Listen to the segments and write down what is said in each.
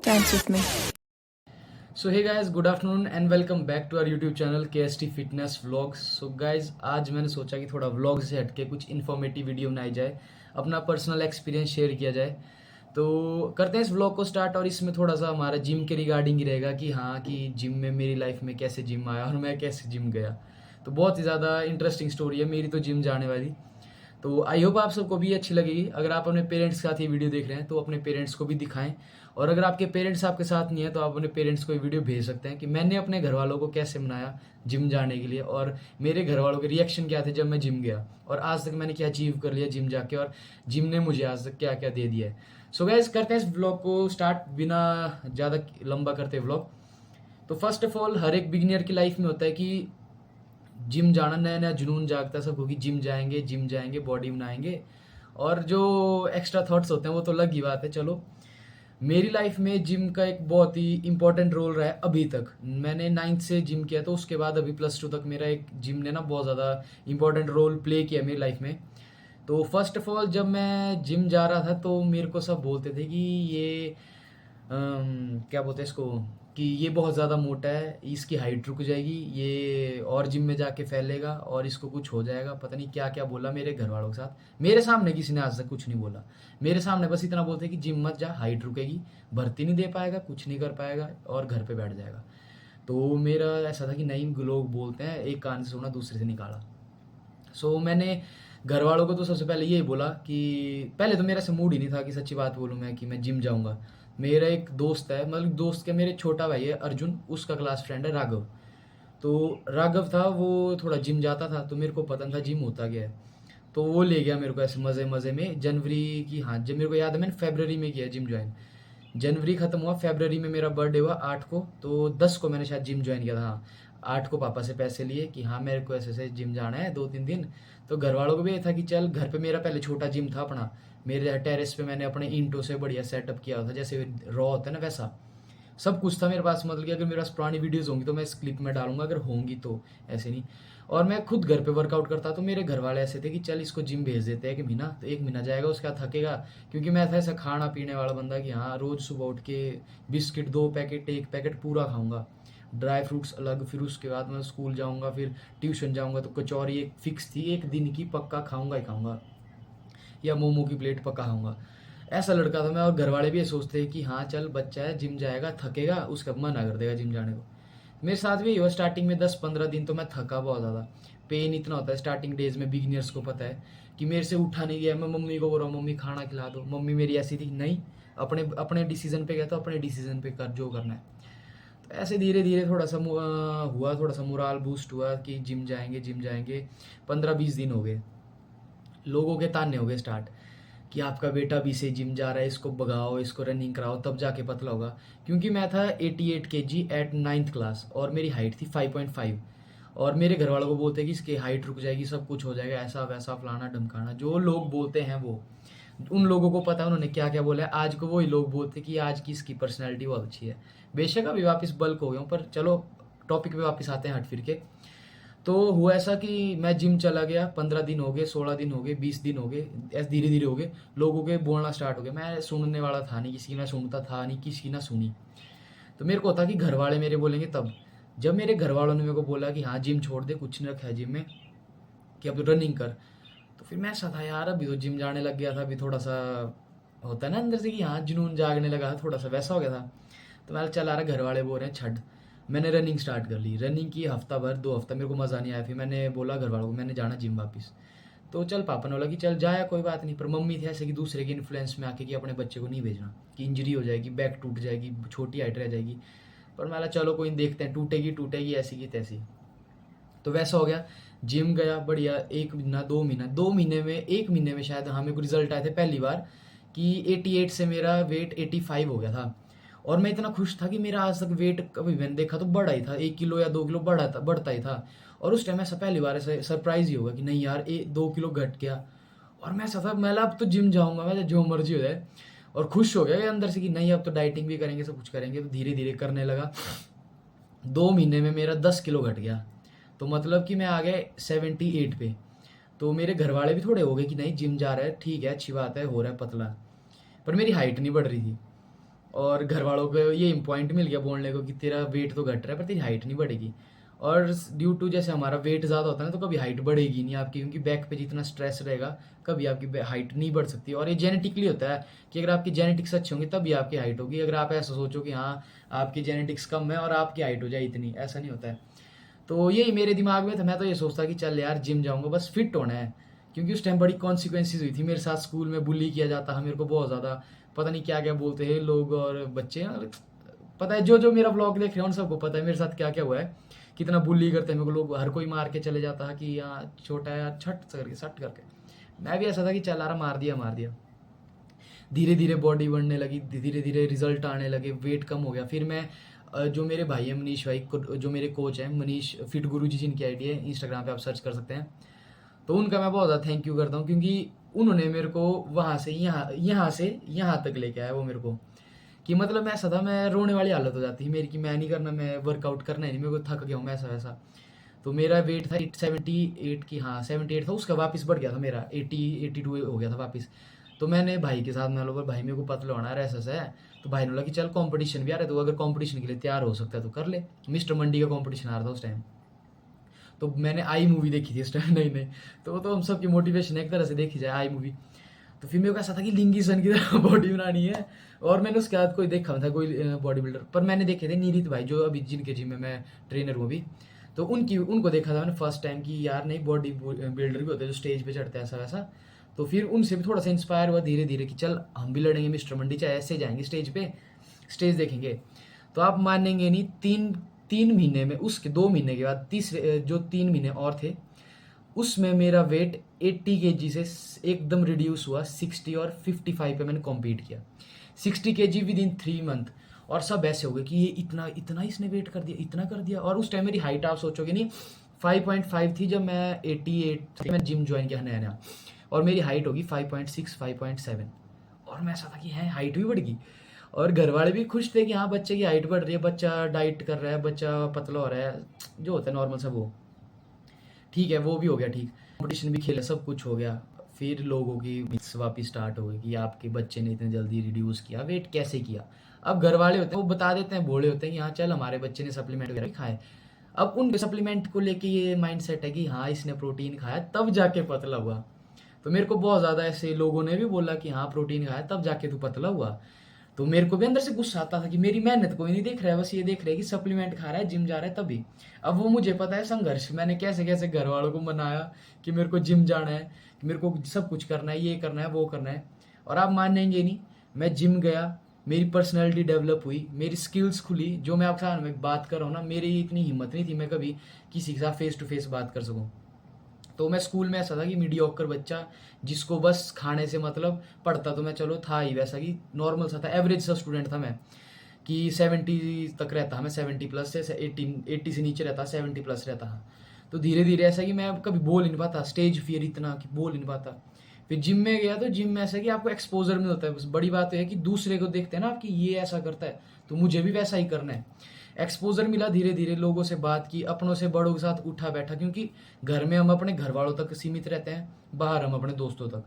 Dance with me. So hey guys, good afternoon and welcome back to our YouTube channel KST fitness vlogs. So guys, आज मैंने सोचा कि थोड़ा vlog से हटके कुछ इन्फॉर्मेटिव वीडियो बनाई जाए, अपना पर्सनल एक्सपीरियंस शेयर किया जाए। तो करते हैं इस व्लॉग को स्टार्ट। और इसमें थोड़ा सा हमारा जिम के रिगार्डिंग ही रहेगा कि हाँ, कि जिम में मेरी लाइफ में कैसे जिम आया और मैं कैसे जिम गया। तो बहुत ही ज़्यादा इंटरेस्टिंग स्टोरी है मेरी तो जिम जाने वाली। तो आई होप आप सबको भी अच्छी लगेगी। अगर आप अपने पेरेंट्स के साथ ये वीडियो देख रहे हैं तो अपने पेरेंट्स को भी दिखाएं। और अगर आपके पेरेंट्स आपके साथ नहीं है तो आप अपने पेरेंट्स को ये वीडियो भेज सकते हैं कि मैंने अपने घर वालों को कैसे मनाया जिम जाने के लिए, और मेरे घर वालों के रिएक्शन क्या थे जब मैं जिम गया, और आज तक मैंने क्या अचीव कर लिया जिम जाके, और जिम ने मुझे आज तक क्या क्या दे दिया है। सो गाइस, करते हैं इस व्लॉग को स्टार्ट बिना ज़्यादा लंबा करते व्लॉग। तो फर्स्ट ऑफ ऑल, हर एक बिगिनियर की लाइफ में होता है कि जिम जाना, नया नया जुनून जागता है सबको कि जिम जाएंगे बॉडी बनाएंगे, और जो एक्स्ट्रा थॉट्स होते हैं वो तो अलग ही बात है। चलो, मेरी लाइफ में जिम का एक बहुत ही इंपॉर्टेंट रोल रहा है अभी तक। मैंने 9th से जिम किया, तो उसके बाद अभी +2 तक मेरा एक जिम ने ना बहुत ज़्यादा इंपॉर्टेंट रोल प्ले किया मेरी लाइफ में। तो फर्स्ट ऑफ ऑल, जब मैं जिम जा रहा था तो मेरे को सब बोलते थे कि ये क्या बोलते हैं इसको, कि ये बहुत ज़्यादा मोटा है, इसकी हाइट रुक जाएगी, ये और जिम में जाके फैलेगा और इसको कुछ हो जाएगा। पता नहीं क्या क्या बोला मेरे घर वालों के साथ। मेरे सामने किसी ने आज तक कुछ नहीं बोला। मेरे सामने बस इतना बोलते कि जिम मत जा, हाइट रुकेगी, भर्ती नहीं दे पाएगा, कुछ नहीं कर पाएगा और घर पे बैठ जाएगा। तो मेरा ऐसा था कि नहीं, लोग बोलते हैं, एक कान से सुना दूसरे से निकाला। सो मैंने घर वालों को तो सबसे पहले यही बोला कि पहले तो मेरा ऐसा मूड ही नहीं था कि सच्ची बात बोलूँ मैं कि मैं जिम जाऊँगा। मेरा एक दोस्त है, मतलब दोस्त क्या, मेरे छोटा भाई है अर्जुन, उसका क्लास फ्रेंड है राघव। तो राघव था, वो थोड़ा जिम जाता था, तो मेरे को पता था जिम होता क्या है। तो वो ले गया मेरे को ऐसे मज़े मज़े में जनवरी की, हाँ जब मेरे को याद है मैंने फरवरी में किया जिम ज्वाइन। जनवरी ख़त्म हुआ, फरवरी में मेरा बर्थडे हुआ 8 को, तो 10 को मैंने शायद जिम ज्वाइन किया था। हाँ, 8 को पापा से पैसे लिए कि हाँ मेरे को ऐसे ऐसे जिम जाना है 2-3 दिन। तो घर वालों को भी ये था कि चल, घर पे मेरा पहले छोटा जिम था अपना, मेरे टेरेस पे मैंने अपने ईंटों से बढ़िया सेटअप किया था, जैसे रॉ होता है ना वैसा सब कुछ था मेरे पास। मतलब कि अगर मेरे पास पुरानी वीडियोस होंगी तो मैं इस क्लिप में डालूंगा, अगर होंगी तो, ऐसे नहीं। और मैं खुद घर पे वर्कआउट करता, तो मेरे घर वाले ऐसे थे कि चल इसको जिम भेज देते हैं 1 महीना, तो 1 महीना जाएगा, उसके बाद थकेगा। क्योंकि मैं था ऐसा खाना पीने वाला बंदा कि हाँ, रोज़ सुबह उठ के बिस्किट 2 पैकेट, 1 पैकेट पूरा खाऊंगा, ड्राई फ्रूट्स अलग, फिर उसके बाद मैं स्कूल जाऊँगा, फिर ट्यूशन जाऊँगा, तो कचौरी एक फिक्स थी, एक दिन की पक्का खाऊंगा ही खाऊंगा, या मोमो की प्लेट पक्का खाऊंगा। ऐसा लड़का था मैं, और घर वाले भी ये सोचते हैं कि हाँ चल बच्चा है, जिम जाएगा, थकेगा, उसका मना कर देगा जिम जाने को। मेरे साथ भी हुआ, स्टार्टिंग में 10-15 दिन तो मैं थका बहुत ज़्यादा। पेन इतना होता है स्टार्टिंग डेज में, बिगिनर्स को पता है कि मेरे से उठा नहीं गया। मैं मम्मी को बोल रहा हूँ मम्मी खाना खिला दो, मम्मी मेरी ऐसी थी नहीं, अपने अपने डिसीजन पे गया तो अपने डिसीजन पे कर जो करना है। तो ऐसे धीरे धीरे थोड़ा सा हुआ, थोड़ा सा मोराल बूस्ट हुआ कि जिम जाएंगे जिम जाएंगे। 15-20 दिन हो गए, लोगों के ताने हो गए स्टार्ट कि आपका बेटा भी से जिम जा रहा है, इसको भगाओ, इसको रनिंग कराओ, तब जाके पतला होगा। क्योंकि मैं था 88 kg एट 9th क्लास, और मेरी हाइट थी 5.5। और मेरे घर वालों को बोलते हैं कि इसकी हाइट रुक जाएगी, सब कुछ हो जाएगा, ऐसा वैसा फलाना ढमकाना, जो लोग बोलते हैं वो उन लोगों को पता है उन्होंने क्या क्या बोला है। आज को वही लोग बोलते हैं कि आज की इसकी पर्सनैलिटी बहुत अच्छी है। बेशक अभी वापस बल्क हो गया हूँ, पर चलो टॉपिक पे वापस आते हैं हट फिर के। तो हुआ ऐसा कि मैं जिम चला गया, 15 दिन हो गए, 16 दिन हो गए, 20 दिन हो गए, ऐसे धीरे धीरे हो गए, लोगों के बोलना स्टार्ट हो गया। मैं सुनने वाला था नहीं, किसी की मैं सुनता था नहीं, किसी की ना सुनी। तो मेरे को होता कि घर वाले मेरे बोलेंगे तब। जब मेरे घर वालों ने मेरे को बोला कि हाँ जिम छोड़ दे, कुछ नहीं रखा है जिम में, कि अब तो रनिंग कर, तो फिर मैं ऐसा था यार, अभी तो जिम जाने लग गया था, अभी थोड़ा सा होता है ना अंदर से कि हाँ जुनून जागने लगा था, थोड़ा सा वैसा हो गया था। तो मैं चला रहा, घर वाले बोल रहे हैं छੱਡ। मैंने रनिंग स्टार्ट कर ली, रनिंग की हफ्ता भर 2 हफ्ता, मेरे को मज़ा नहीं आया। फिर मैंने बोला घर वालों को मैंने जाना जिम वापस। तो चल पापा ने बोला कि चल जाया कोई बात नहीं, पर मम्मी थे ऐसे कि दूसरे के इन्फ्लुएंस में आके कि अपने बच्चे को नहीं भेजना, कि इंजरी हो जाएगी, बैक टूट जाएगी, छोटी हाइट रह जाएगी। पर मैं बोला चलो कोई नहीं, देखते हैं, टूटेगी टूटेगी, ऐसी की तैसी। तो वैसा हो गया, जिम गया बढ़िया, 1 महीना 2 महीना, 2 महीने में, 1 महीने में शायद हाँ मेरे को रिजल्ट आए थे पहली बार कि 88 से मेरा वेट 85 हो गया था। और मैं इतना खुश था कि मेरा आज तक वेट कभी मैंने देखा तो बढ़ा ही था, 1 किलो या 2 किलो बढ़ा था, बढ़ता ही था। और उस टाइम ऐसा पहली बार ऐसा सरप्राइज ही होगा कि नहीं यार 2 किलो घट गया। और मैं ऐसा था, मैं अब तो जिम जाऊंगा, मैं जो मर्जी हो जाए। और खुश हो गया अंदर से कि नहीं अब तो डाइटिंग भी करेंगे, सब कुछ करेंगे। तो धीरे धीरे करने लगा, 2 महीने में मेरा 10 किलो घट गया। तो मतलब कि मैं आ गया 78 पे। तो मेरे घर वाले भी थोड़े हो गए कि नहीं जिम जा रहा है, ठीक है, अच्छी बात है, हो रहा है पतला। पर मेरी हाइट नहीं बढ़ रही थी। और घर वालों को ये पॉइंट मिल गया बोलने को कि तेरा वेट तो घट रहा है पर तेरी हाइट नहीं बढ़ेगी। और ड्यू टू जैसे हमारा वेट ज़्यादा होता है ना, तो कभी हाइट बढ़ेगी नहीं आपकी, क्योंकि बैक पे जितना स्ट्रेस रहेगा कभी आपकी हाइट नहीं बढ़ सकती। और ये जेनेटिकली होता है कि अगर आपकी जेनेटिक्स अच्छी होंगी तभी आपकी हाइट होगी। अगर आप ऐसा सोचो कि हाँ आपकी जेनेटिक्स कम है और आपकी हाइट हो जाए इतनी, ऐसा नहीं होता है। तो यही मेरे दिमाग में था, मैं तो ये सोचता कि चल यार जिम जाऊंगा, बस फिट होना है। क्योंकि उस टाइम बड़ी कॉन्सिक्वेंसेज हुई थी मेरे साथ, स्कूल में बुली किया जाता है मेरे को बहुत ज़्यादा, पता नहीं क्या क्या बोलते हैं लोग और बच्चे। और पता है जो जो मेरा ब्लॉग देख रहे हैं उन सबको पता है मेरे साथ क्या क्या हुआ है, कितना बुली करते हैं मेरे को लोग, हर कोई मार के चले जाता है कि यहाँ छोटा है यार, छट करके सट करके। मैं भी ऐसा था कि चल यार मार दिया मार दिया। धीरे धीरे बॉडी बढ़ने लगी, धीरे धीरे रिजल्ट आने लगे, वेट कम हो गया। फिर मैं जो मेरे भाई है मनीष भाई जो मेरे कोच हैं मनीष फिट गुरु जी, जिनकी आईडी है इंस्टाग्राम पे आप सर्च कर सकते हैं, तो उनका मैं बहुत ज़्यादा थैंक यू करता हूँ। क्योंकि उन्होंने मेरे को वहाँ से यहाँ तक लेके आया वो मेरे को, कि मतलब मैं ऐसा था, मैं रोने वाली हालत हो जाती थी मेरी कि मैं नहीं करना, मैं वर्कआउट करना ही नहीं, मेरे को थक गया हूँ मैं ऐसा वैसा। तो मेरा वेट था 78 की, हाँ 78 था, उसका वापस बढ़ गया था मेरा 82 हो गया था वापस। तो मैंने भाई के साथ, मैं बोला भाई मेरे को पतला होना है ऐसा है। तो भाई ने बोला कि चल कंपटीशन भी आ रहा है, तो अगर कंपटीशन के लिए तैयार हो सकता है तो कर ले। मिस्टर मंडी का कंपटीशन आ रहा था उस टाइम। तो मैंने आई मूवी देखी थी उस टाइम, नहीं नहीं, तो वो तो हम सबकी मोटिवेशन एक तरह से देखी जाए आई मूवी। तो फिर मेरे को ऐसा था कि लिंगी सन की तरह बॉडी बनानी है। और मैंने उसके बाद कोई देखा था कोई बॉडी बिल्डर, पर मैंने देखे थे नीरित भाई जो अभी जिनके जिम में मैं ट्रेनर हूँ अभी। तो उनको देखा था मैंने फर्स्ट टाइम कि यार नहीं बॉडी बिल्डर भी होते हैं जो स्टेज पे चढ़ते हैं ऐसा वैसा। तो फिर उनसे भी थोड़ा सा इंस्पायर हुआ धीरे धीरे कि चल हम भी लड़ेंगे मिस्टर मंडी, चाहे ऐसे जाएंगे स्टेज पे, स्टेज देखेंगे। तो आप मानेंगे नहीं, तीन तीन महीने में, उसके 2 महीने के बाद तीसरे जो 3 महीने और थे उसमें मेरा वेट 80 kg से एकदम रिड्यूस हुआ 60 और 55 पे मैंने कॉम्पीट किया। 60 kg विद इन 3 मंथ। और सब ऐसे हो गए कि ये इतना इतना इसने वेट कर दिया, इतना कर दिया। और उस टाइम मेरी हाइट आप सोचोगे नहीं 5.5 थी जब मैं 88 मैं जिम ज्वाइन किया नया नया, और मेरी हाइट होगी 5.6 5.7। और मैं ऐसा था कि है हाइट भी बढ़ गई। और घर वाले भी खुश थे कि हाँ बच्चे की हाइट बढ़ रही है, बच्चा डाइट कर रहा है, बच्चा पतला हो रहा है, जो होता है नॉर्मल सब वो ठीक है, वो भी हो गया ठीक। कंपटीशन भी खेला, सब कुछ हो गया। फिर लोगों की मिथ्स वापस स्टार्ट हो गई कि आपके बच्चे ने इतने जल्दी रिड्यूस किया, वेट कैसे किया। अब घर वाले होते हैं वो बता देते हैं, बोले होते हैं कि हाँ चल हमारे बच्चे ने सप्लीमेंट वगैरह खाए। अब उन सप्लीमेंट को लेके ये माइंडसेट है कि हाँ इसने प्रोटीन खाया तब जाके पतला हुआ। तो मेरे को बहुत ज़्यादा ऐसे लोगों ने भी बोला कि हाँ प्रोटीन खाया तब जाके तू पतला हुआ। तो मेरे को भी अंदर से गुस्सा आता था कि मेरी मेहनत कोई नहीं देख रहा है, बस ये देख रहे हैं कि सप्लीमेंट खा रहा है, जिम जा रहा है तभी। अब वो मुझे पता है संघर्ष मैंने कैसे कैसे घर वालों को मनाया कि मेरे को जिम जाना है, कि मेरे को सब कुछ करना है, ये करना है वो करना है। और आप मानेंगे नहीं, मैं जिम गया, मेरी पर्सनैलिटी डेवलप हुई, मेरी स्किल्स खुली। जो मैं आपके साथ में बात कर रहा हूँ ना, मेरी इतनी हिम्मत नहीं थी मैं कभी किसी के साथ फेस टू फेस बात कर सकूँ। तो मैं स्कूल में ऐसा था कि मीडियोकर बच्चा जिसको बस खाने से मतलब, पढ़ता तो मैं चलो था ही वैसा कि नॉर्मल सा था, एवरेज सा स्टूडेंट था मैं, कि 70 तक रहता, मैं 70 प्लस से 80 से नीचे रहता, 70 प्लस रहता। तो धीरे धीरे ऐसा कि मैं कभी बोल ही नहीं पाता, स्टेज फियर इतना कि बोल ही नहीं पाता। फिर जिम में गया तो जिम में ऐसा कि आपको एक्सपोजर में होता है, बस बड़ी बात है कि दूसरे को देखते हैं ना आपकी ये ऐसा करता है तो मुझे भी वैसा ही करना है। एक्सपोजर मिला, धीरे धीरे लोगों से बात की, अपनों से बड़ों के साथ उठा बैठा, क्योंकि घर में हम अपने घर वालों तक सीमित रहते हैं, बाहर हम अपने दोस्तों तक।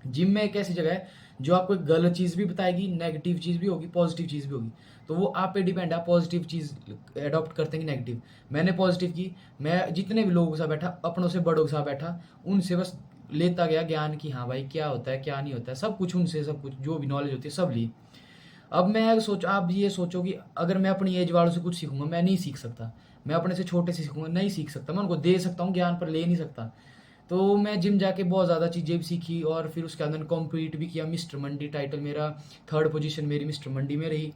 जिम में एक ऐसी जगह है जो आपको एक गलत चीज़ भी बताएगी, नेगेटिव चीज़ भी होगी, पॉजिटिव चीज़ भी होगी। तो वो आप पे डिपेंड है, पॉजिटिव चीज़ अडॉप्ट करते हैं कि नेगेटिव। मैंने पॉजिटिव की, मैं जितने भी लोगों के साथ बैठा, अपनों से बड़ों के साथ बैठा, उनसे बस लेता गया ज्ञान कि हाँ भाई क्या होता है क्या नहीं होता है, सब कुछ उनसे, सब कुछ जो भी नॉलेज होती है सब ली। अब मैं सोच आप ये सोचो कि अगर मैं अपनी एज वालों से कुछ सीखूंगा, मैं नहीं सीख सकता। मैं अपने से छोटे से सीखूंगा, नहीं सीख सकता। मैं उनको दे सकता हूँ ज्ञान पर ले नहीं सकता। तो मैं जिम जाके बहुत ज़्यादा चीज़ें भी सीखी, और फिर उसके अंदर कॉम्पीट भी किया। मिस्टर मंडी टाइटल मेरा, 3rd पोजीशन मेरी मिस्टर मंडी में रही।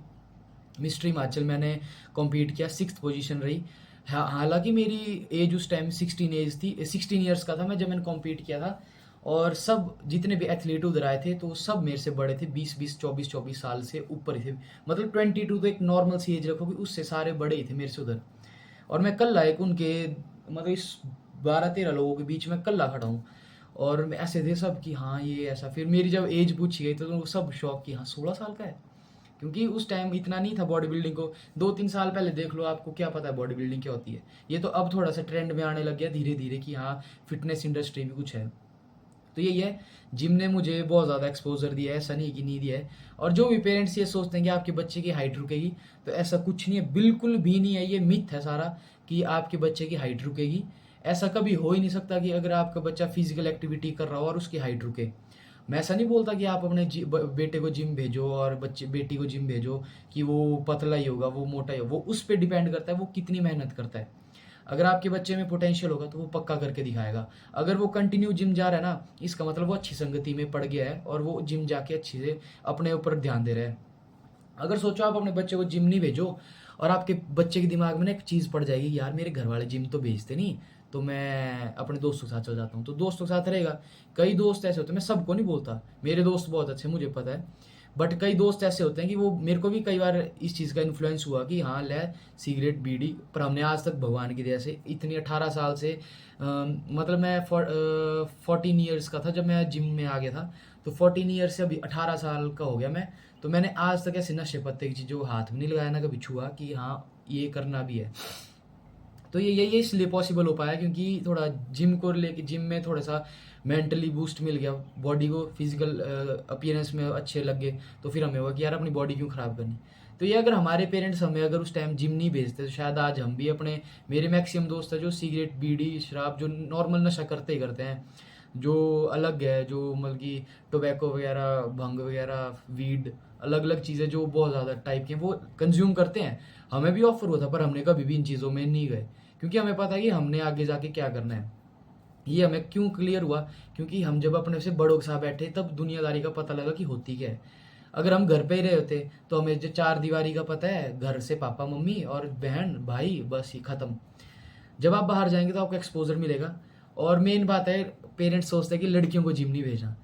मिस्टर हिमाचल मैंने कॉम्पीट किया, 6th पोजीशन रही। हालांकि मेरी एज उस टाइम 16 एज थी, 16 ईयर्स का था मैं जब मैंने कॉम्पीट किया था। और सब जितने भी एथलीट उधर आए थे तो सब मेरे से बड़े थे, 20 24 साल से ऊपर ही थे। मतलब 22 तो एक नॉर्मल सी एज रखोगे, उससे सारे बड़े ही थे मेरे से उधर। और मैं कल्ला एक उनके, मतलब इस 12-13 लोगों के बीच में कल्ला खड़ा हूँ। और ऐसे थे सब कि हाँ ये ऐसा। फिर मेरी जब एज पूछी गई तो सब शौक कि हाँ 16 साल का है, क्योंकि उस टाइम इतना नहीं था बॉडी बिल्डिंग को। 2-3 साल पहले देख लो, आपको क्या पता है बॉडी बिल्डिंग क्या होती है। ये तो अब थोड़ा सा ट्रेंड में आने लग गया धीरे धीरे कि हाँ फिटनेस इंडस्ट्री भी कुछ है। तो यही है, जिम ने मुझे बहुत ज़्यादा एक्सपोजर दिया है, ऐसा नहीं कि नहीं दिया है। और जो भी पेरेंट्स ये सोचते हैं कि आपके बच्चे की हाइट रुकेगी, तो ऐसा कुछ नहीं है, बिल्कुल भी नहीं है, ये मिथ है सारा कि आपके बच्चे की हाइट रुकेगी। ऐसा कभी हो ही नहीं सकता कि अगर आपका बच्चा फिजिकल एक्टिविटी कर रहा हो और उसकी हाइट रुके। मैं ऐसा नहीं बोलता कि आप अपने बेटे को जिम भेजो और बच्चे बेटी को जिम भेजो कि वो पतला ही होगा, वो मोटा ही होगा, वो उस पर डिपेंड करता है वो कितनी मेहनत करता है। अगर आपके बच्चे में पोटेंशियल होगा तो वो पक्का करके दिखाएगा। अगर वो कंटिन्यू जिम जा रहा है ना, इसका मतलब वो अच्छी संगति में पड़ गया है और वो जिम जाके अच्छे से अपने ऊपर ध्यान दे रहा है। अगर सोचो आप अपने बच्चे को जिम नहीं भेजो और आपके बच्चे के दिमाग में ना एक चीज़ पड़ जाएगी, यार मेरे घर वाले जिम तो भेजते नहीं, तो मैं अपने दोस्तों के साथ चल जाता हूँ, तो दोस्तों के साथ रहेगा। कई दोस्त ऐसे होते हैं, मैं सबको नहीं बोलता, मेरे दोस्त बहुत अच्छे मुझे पता है, बट कई दोस्त ऐसे होते हैं कि वो, मेरे को भी कई बार इस चीज़ का इन्फ्लुएंस हुआ कि हाँ ले सिगरेट बीड़ी, पर हमने आज तक भगवान की दया से इतनी 18 साल से मतलब मैं 14 ईयर्स का था जब मैं जिम में आ गया था, तो 14 ईयर्स से अभी 18 साल का हो गया मैं, तो मैंने आज तक ऐसे नशे पत्ते की चीज़ों हाथ में नहीं लगाया, ना कभी छुआ कि हाँ ये करना भी है। तो ये इसलिए पॉसिबल हो पाया क्योंकि थोड़ा जिम को लेके, जिम में थोड़ा सा मेंटली बूस्ट मिल गया, बॉडी को फिजिकल अपीयरेंस में अच्छे लग गए, तो फिर हमें हुआ कि यार अपनी बॉडी क्यों ख़राब करनी। तो ये अगर हमारे पेरेंट्स हमें अगर उस टाइम जिम नहीं भेजते तो शायद आज हम भी अपने, मेरे मैक्सिमम दोस्त है जो सिगरेट बीड़ी शराब जो नॉर्मल नशा करते ही करते हैं, जो अलग है, जो मतलब कि टोबैको वगैरह, भंग वगैरह, वीड, अलग अलग चीज़ें जो बहुत ज़्यादा टाइप की हैं वो कंज्यूम करते हैं। हमें भी ऑफर हुआ था पर हमने कभी भी इन चीज़ों में नहीं गए, क्योंकि हमें पता है कि हमने आगे जाके क्या करना है। ये हमें क्यों क्लियर हुआ, क्योंकि हम जब अपने से बड़ों के साथ बैठे तब दुनियादारी का पता लगा कि होती क्या है। अगर हम घर पे ही रहे होते तो हमें जो चार दीवारी का पता है, घर से पापा मम्मी और बहन भाई, बस ये ख़त्म। जब आप बाहर जाएंगे तो आपको एक्सपोजर मिलेगा। और मेन बात है, पेरेंट्स सोचते हैं कि लड़कियों को जिम नहीं भेजना।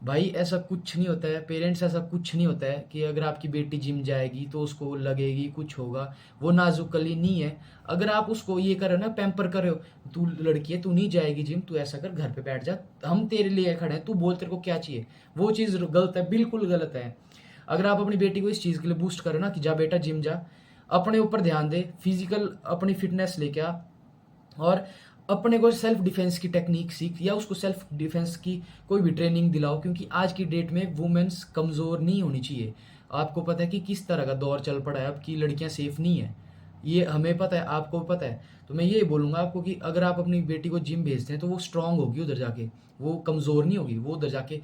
भाई ऐसा कुछ नहीं होता है पेरेंट्स, ऐसा कुछ नहीं होता है कि अगर आपकी बेटी जिम जाएगी तो उसको लगेगी कुछ होगा, वो नाजुक कली नहीं है। अगर आप उसको ये करो ना, पैम्पर करो, तू लड़की है, तू नहीं जाएगी जिम, तू ऐसा कर, घर पे बैठ जा, हम तेरे लिए खड़े हैं, तू बोल तेरे को क्या चाहिए, वो चीज़ गलत है, बिल्कुल गलत है। अगर आप अपनी बेटी को इस चीज़ के लिए बूस्ट करो ना कि जा बेटा जिम जा, अपने ऊपर ध्यान दे, फिजिकल अपनी फिटनेस लेके आ, और अपने को सेल्फ डिफेंस की टेक्निक सीख, या उसको सेल्फ डिफेंस की कोई भी ट्रेनिंग दिलाओ, क्योंकि आज की डेट में वुमेन्स कमज़ोर नहीं होनी चाहिए। आपको पता है कि किस तरह का दौर चल पड़ा है अब, कि लड़कियां सेफ नहीं है, ये हमें पता है, आपको पता है। तो मैं ये बोलूँगा आपको कि अगर आप अपनी बेटी को जिम भेजते हैं तो वो स्ट्रांग होगी उधर जाके, वो कमज़ोर नहीं होगी, वो उधर जाके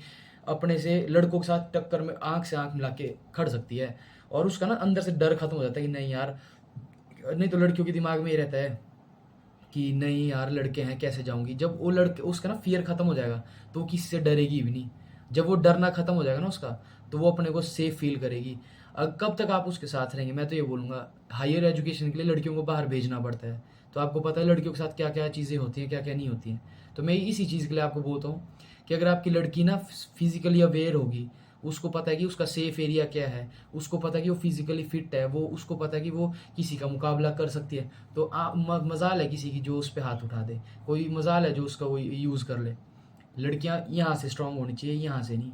अपने से लड़कों के साथ टक्कर में आंख से आंख मिला के खड़ सकती है। और उसका ना अंदर से डर खत्म हो जाता है कि नहीं यार, नहीं तो लड़कियों के दिमाग में ये रहता है कि नहीं यार लड़के हैं कैसे जाऊंगी, जब वो लड़के, उसका ना फियर खत्म हो जाएगा तो वो किसी से डरेगी भी नहीं। जब वो डरना खत्म हो जाएगा ना उसका, तो वो अपने को सेफ फील करेगी। कब तक आप उसके साथ रहेंगे, मैं तो ये बोलूँगा हायर एजुकेशन के लिए लड़कियों को बाहर भेजना पड़ता है, तो आपको पता है लड़कियों के साथ क्या क्या चीज़ें होती हैं, क्या क्या नहीं होती हैं। तो मैं इसी चीज़ के लिए आपको बोलता हूँ कि अगर आपकी लड़की ना फिजिकली अवेयर होगी, उसको पता है कि उसका सेफ एरिया क्या है, उसको पता है कि वो फिजिकली फिट है, वो उसको पता है कि वो किसी का मुकाबला कर सकती है, तो मजाल है किसी की जो उस पर हाथ उठा दे, कोई मजाल है जो उसका वो यूज़ कर ले। लड़कियां यहाँ से स्ट्रांग होनी चाहिए, यहाँ से नहीं।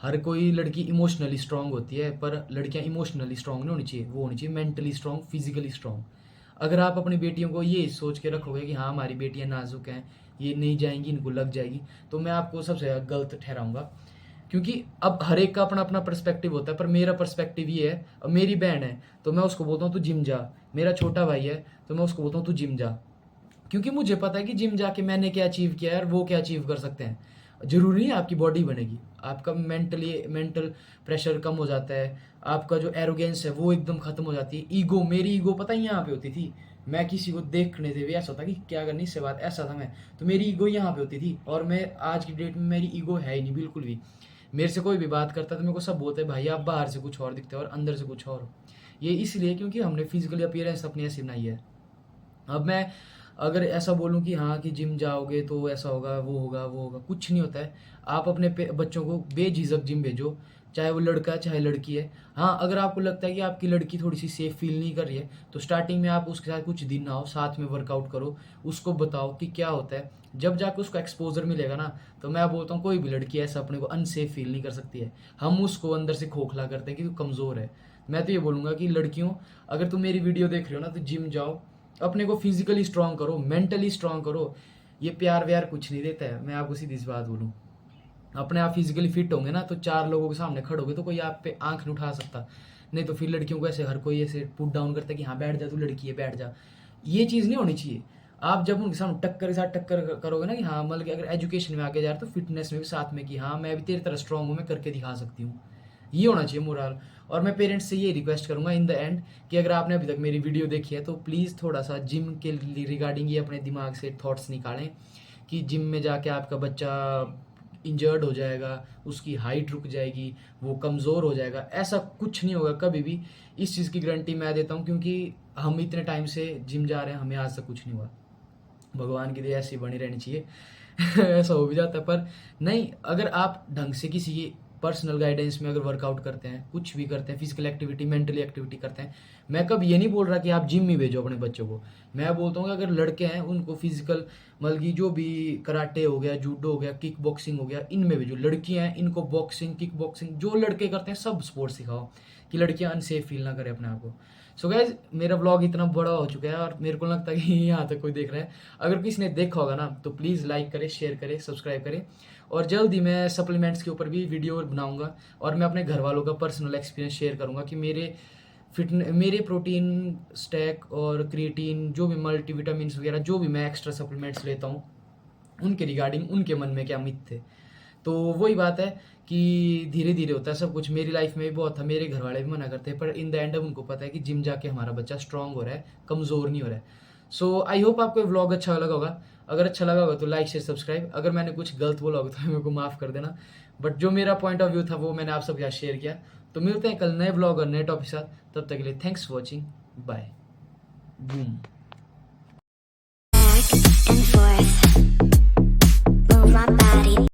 हर कोई लड़की इमोशनली स्ट्रांग होती है, पर लड़कियां इमोशनली स्ट्रांग नहीं होनी चाहिए, वो होनी चाहिए मेंटली स्ट्रांग, फिजिकली स्ट्रांग। अगर आप अपनी बेटियों को ये सोच के रखोगे कि हाँ हमारी बेटियां नाजुक हैं, ये नहीं जाएंगी, इनको लग जाएगी, तो मैं आपको सबसे गलत ठहराऊंगा। क्योंकि अब हर एक का अपना अपना पर्सपेक्टिव होता है, पर मेरा पर्सपेक्टिव ये है, अब मेरी बहन है तो मैं उसको बोलता हूँ तू जिम जा, मेरा छोटा भाई है तो मैं उसको बोलता हूँ तू जिम जा, क्योंकि मुझे पता है कि जिम जाके मैंने क्या अचीव किया है और वो क्या अचीव कर सकते हैं। जरूरी नहीं है आपकी बॉडी बनेगी, आपका मेंटल प्रेशर कम हो जाता है, आपका जो एरोगेंस है वो एकदम खत्म हो जाती है। ईगो, मेरी ईगो पता है यहाँ पे होती थी, मैं किसी को देखने से भी ऐसा होता कि क्या करनी इससे बात, ऐसा था मैं, तो मेरी ईगो यहाँ पे होती थी। और मैं आज की डेट में मेरी ईगो है ही नहीं बिल्कुल भी। मेरे से कोई भी बात करता तो मेरे को सब बोलते हैं भाई आप बाहर से कुछ और दिखते हो और अंदर से कुछ और हो। ये इसलिए क्योंकि हमने फिजिकली अपीयरेंस अपनी ऐसी बनाई है। अब मैं अगर ऐसा बोलूं कि हाँ कि जिम जाओगे तो ऐसा होगा वो होगा वो होगा, कुछ नहीं होता है। आप अपने बच्चों को बेझिझक जिम भेजो, चाहे वो लड़का है चाहे लड़की है। हाँ अगर आपको लगता है कि आपकी लड़की थोड़ी सी सेफ फील नहीं कर रही है, तो स्टार्टिंग में आप उसके साथ कुछ दिन आओ, साथ में वर्कआउट करो, उसको बताओ कि क्या होता है। जब जाके उसको एक्सपोजर मिलेगा ना, तो मैं बोलता हूँ कोई भी लड़की ऐसा अपने को अनसेफ फील नहीं कर सकती है। हम उसको अंदर से खोखला करते हैं कि तू कमज़ोर है। मैं तो ये बोलूँगा कि लड़कियों, अगर तुम मेरी वीडियो देख रहे हो ना तो जिम जाओ, अपने को फिजिकली स्ट्रांग करो, मेंटली स्ट्रांग करो। ये प्यार व्यार कुछ नहीं देता है, मैं आपको सीधी सी बात बोलूँ। अपने आप फिजिकली फिट होंगे ना, तो 4 लोगों के सामने खड़े होगे तो कोई आप पे आंख नहीं उठा सकता। नहीं तो फिर लड़कियों को ऐसे हर कोई ऐसे पुट डाउन करता है कि हाँ बैठ जा, तू लड़की है बैठ जा। ये चीज़ नहीं होनी चाहिए। आप जब उनके सामने टक्कर के साथ टक्कर करोगे ना कि हाँ, मतलब कि अगर एजुकेशन में आगे जा रहे हो तो फिटनेस में भी साथ में कि हाँ मैं भी तेरी तरह स्ट्रांग हूँ, मैं करके दिखा सकती हूँ। ये होना चाहिए मोरल। और मैं पेरेंट्स से ये रिक्वेस्ट करूंगा इन द एंड कि अगर आपने अभी तक मेरी वीडियो देखी है तो प्लीज़ थोड़ा सा जिम के रिगार्डिंग ये अपने दिमाग से थॉट्स निकालें कि जिम में जाके आपका बच्चा इंजर्ड हो जाएगा, उसकी हाइट रुक जाएगी, वो कमज़ोर हो जाएगा। ऐसा कुछ नहीं होगा कभी भी। इस चीज़ की गारंटी मैं देता हूँ, क्योंकि हम इतने टाइम से जिम जा रहे हैं, हमें आज तक कुछ नहीं हुआ। भगवान की दया ऐसी बनी रहनी चाहिए। ऐसा हो भी जाता है, पर नहीं, अगर आप ढंग से किसी पर्सनल गाइडेंस में अगर वर्कआउट करते हैं, कुछ भी करते हैं, फिजिकल एक्टिविटी, मेंटली एक्टिविटी करते हैं, मैं कभी ये नहीं बोल रहा कि आप जिम में भेजो अपने बच्चों को। मैं बोलता हूँ कि अगर लड़के हैं उनको फिजिकल, मतलब कि जो भी कराटे हो गया, जूडो हो गया, किक बॉक्सिंग हो गया, इनमें भेजो। लड़कियां हैं इनको बॉक्सिंग, किक बॉक्सिंग, जो लड़के करते हैं सब स्पोर्ट्स सिखाओ, कि लड़कियां अनसेफ फील ना करें अपने आप को। सो गाइज, मेरा व्लॉग इतना बड़ा हो चुका है और मेरे को लगता है कि यहाँ तक कोई देख रहा है। अगर किसी ने देखा होगा ना तो प्लीज़ लाइक करें, शेयर करें, सब्सक्राइब करें। और जल्द ही मैं सप्लीमेंट्स के ऊपर भी वीडियो बनाऊंगा और मैं अपने घर वालों का पर्सनल एक्सपीरियंस शेयर करूंगा कि मेरे प्रोटीन स्टैक और क्रिएटिन, जो भी मल्टीविटामिन वगैरह, जो भी मैं एक्स्ट्रा सप्लीमेंट्स लेता हूँ, उनके रिगार्डिंग उनके मन में क्या मिथ थे। तो वही बात है कि धीरे धीरे होता है सब कुछ। मेरी लाइफ में भी बहुत था, मेरे घर वाले भी मना करते हैं, पर इन द एंड उनको पता है कि जिम जाके हमारा बच्चा स्ट्रांग हो रहा है, कमज़ोर नहीं हो रहा है। सो आई होप आपको ये व्लॉग अच्छा लगा होगा। अगर अच्छा लगा होगा तो लाइक शेयर सब्सक्राइब। अगर मैंने कुछ गलत बोला होगा तो मेरे को माफ़ कर देना, बट जो मेरा पॉइंट ऑफ व्यू था वो मैंने आप सबके साथ शेयर किया। तो मिलते हैं कल नए व्लॉग और नए टॉपिक के साथ। तब तक के लिए thanks for watching, bye, boom. back and forth, move my body.